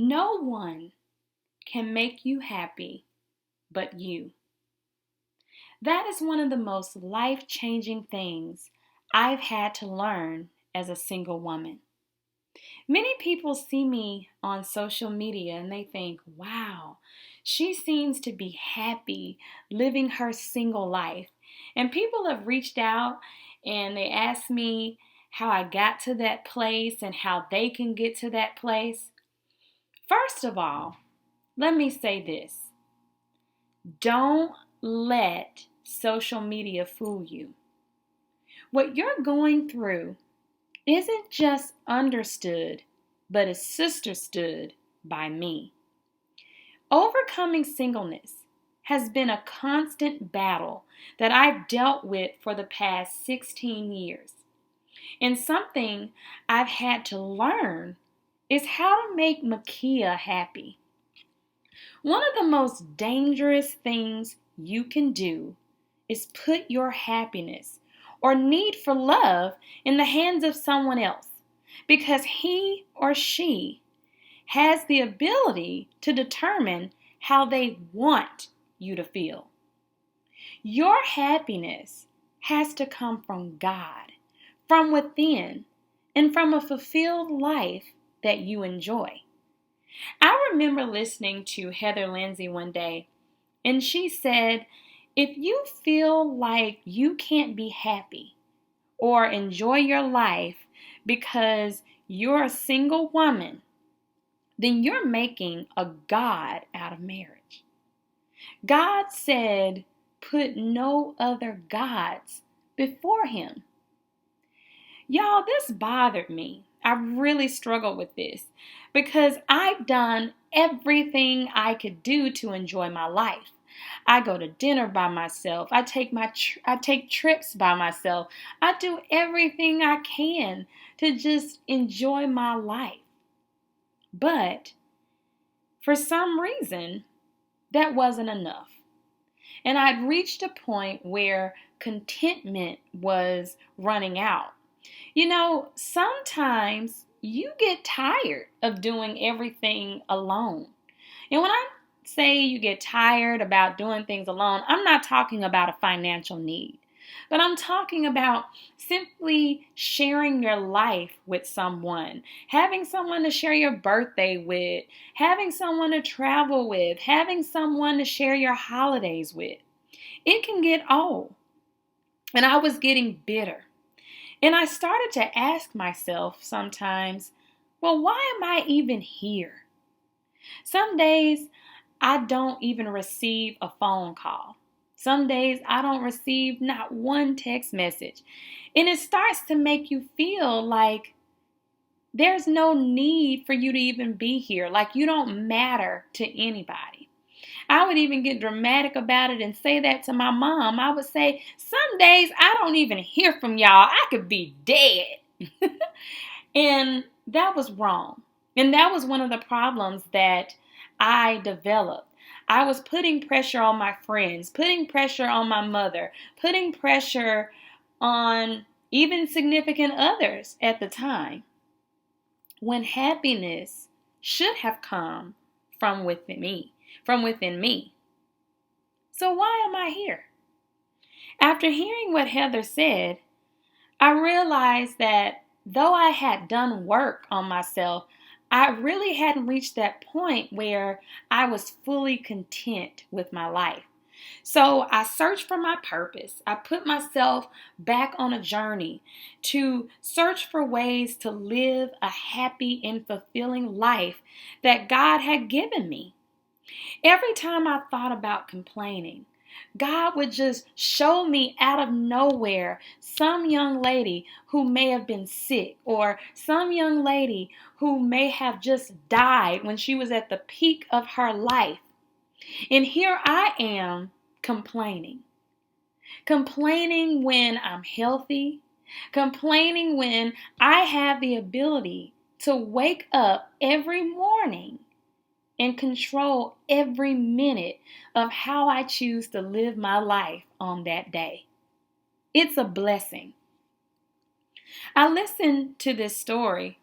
No one can make you happy but you. That is one of the most life-changing things I've had to learn as a single woman. Many people see me on social media and they think, wow, she seems to be happy living her single life. And people have reached out and they ask me how I got to that place and how they can get to that place. First of all, let me say this. Don't let social media fool you. What you're going through isn't just understood, but is sisterstood by me. Overcoming singleness has been a constant battle that I've dealt with for the past 16 years. And something I've had to learn is how to make Makia happy. One of the most dangerous things you can do is put your happiness or need for love in the hands of someone else because he or she has the ability to determine how they want you to feel. Your happiness has to come from God, from within, and from a fulfilled life that you enjoy. I remember listening to Heather Lindsay one day, and she said, if you feel like you can't be happy or enjoy your life because you're a single woman, then you're making a God out of marriage. God said, put no other gods before him. Y'all, this bothered me. I really struggled with this because I've done everything I could do to enjoy my life. I go to dinner by myself. I take trips by myself. I do everything I can to just enjoy my life. But for some reason, that wasn't enough. And I'd reached a point where contentment was running out. Sometimes you get tired of doing everything alone. And when I say you get tired about doing things alone, I'm not talking about a financial need, but I'm talking about simply sharing your life with someone, having someone to share your birthday with, having someone to travel with, having someone to share your holidays with. It can get old. And I was getting bitter. And I started to ask myself sometimes, well, why am I even here? Some days I don't even receive a phone call. Some days I don't receive not one text message. And it starts to make you feel like there's no need for you to even be here, like you don't matter to anybody. I would even get dramatic about it and say that to my mom. I would say, some days I don't even hear from y'all. I could be dead. And that was wrong. And that was one of the problems that I developed. I was putting pressure on my friends, putting pressure on my mother, putting pressure on even significant others at the time, when happiness should have come from within me. So why am I here? After hearing what Heather said, I realized that though I had done work on myself, I really hadn't reached that point where I was fully content with my life. So I searched for my purpose. I put myself back on a journey to search for ways to live a happy and fulfilling life that God had given me. Every time I thought about complaining, God would just show me out of nowhere some young lady who may have been sick, or some young lady who may have just died when she was at the peak of her life. And here I am complaining. Complaining when I'm healthy. Complaining when I have the ability to wake up every morning and control every minute of how I choose to live my life on that day. It's a blessing. I listened to this story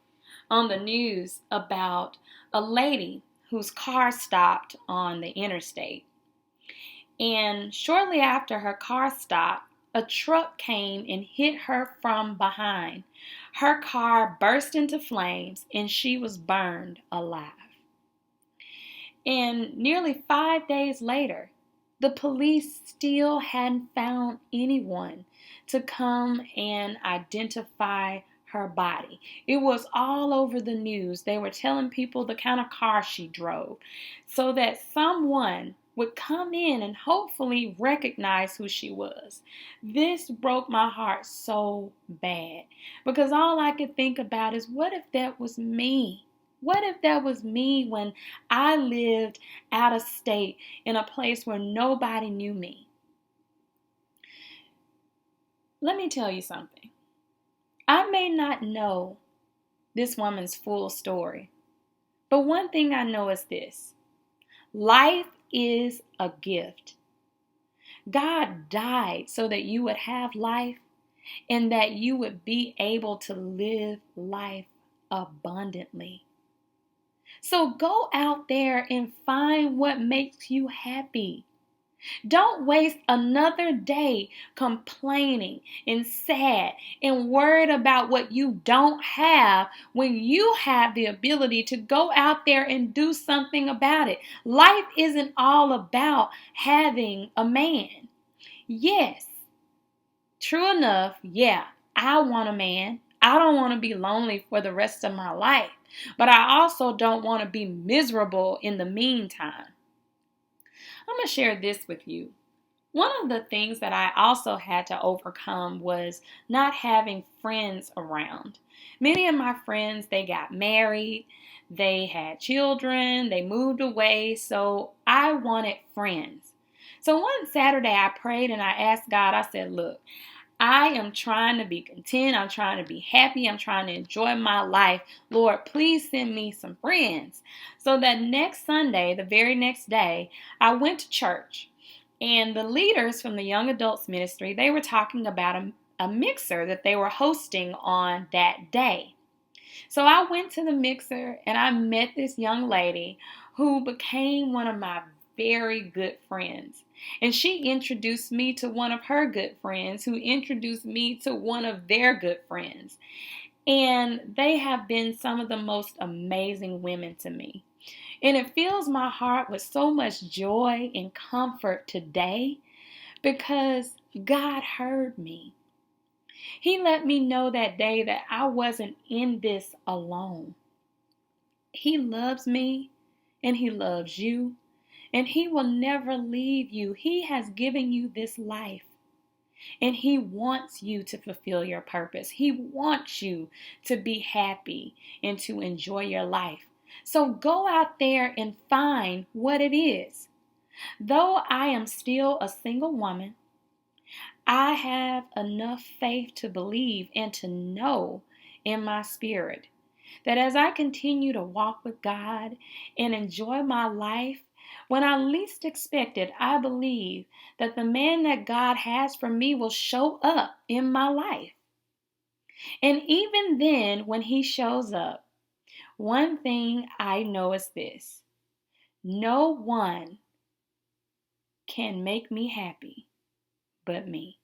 on the news about a lady whose car stopped on the interstate. And shortly after her car stopped, a truck came and hit her from behind. Her car burst into flames and she was burned alive. And nearly 5 days later, the police still hadn't found anyone to come and identify her body. It was all over the news. They were telling people the kind of car she drove so that someone would come in and hopefully recognize who she was. This broke my heart so bad because all I could think about is, what if that was me? What if that was me when I lived out of state in a place where nobody knew me? Let me tell you something. I may not know this woman's full story, but one thing I know is this: life is a gift. God died so that you would have life and that you would be able to live life abundantly. So go out there and find what makes you happy. Don't waste another day complaining and sad and worried about what you don't have when you have the ability to go out there and do something about it. Life isn't all about having a man. Yes, true enough, yeah, I want a man. I don't want to be lonely for the rest of my life, but I also don't want to be miserable in the meantime. I'm going to share this with you. One of the things that I also had to overcome was not having friends around. Many of my friends, they got married, they had children, they moved away, so I wanted friends. So one Saturday I prayed and I asked God, I said, look, I am trying to be content. I'm trying to be happy. I'm trying to enjoy my life. Lord, please send me some friends. So that next Sunday, the very next day, I went to church. And the leaders from the young adults ministry, they were talking about a mixer that they were hosting on that day. So I went to the mixer and I met this young lady who became one of my very good friends. And she introduced me to one of her good friends who introduced me to one of their good friends. And they have been some of the most amazing women to me. And it fills my heart with so much joy and comfort today because God heard me. He let me know that day that I wasn't in this alone. He loves me and He loves you and He will never leave you. He has given you this life and He wants you to fulfill your purpose. He wants you to be happy and to enjoy your life. So go out there and find what it is. Though I am still a single woman, I have enough faith to believe and to know in my spirit that as I continue to walk with God and enjoy my life, when I least expect it, I believe that the man that God has for me will show up in my life. And even then, when He shows up, one thing I know is this: no one can make me happy but me.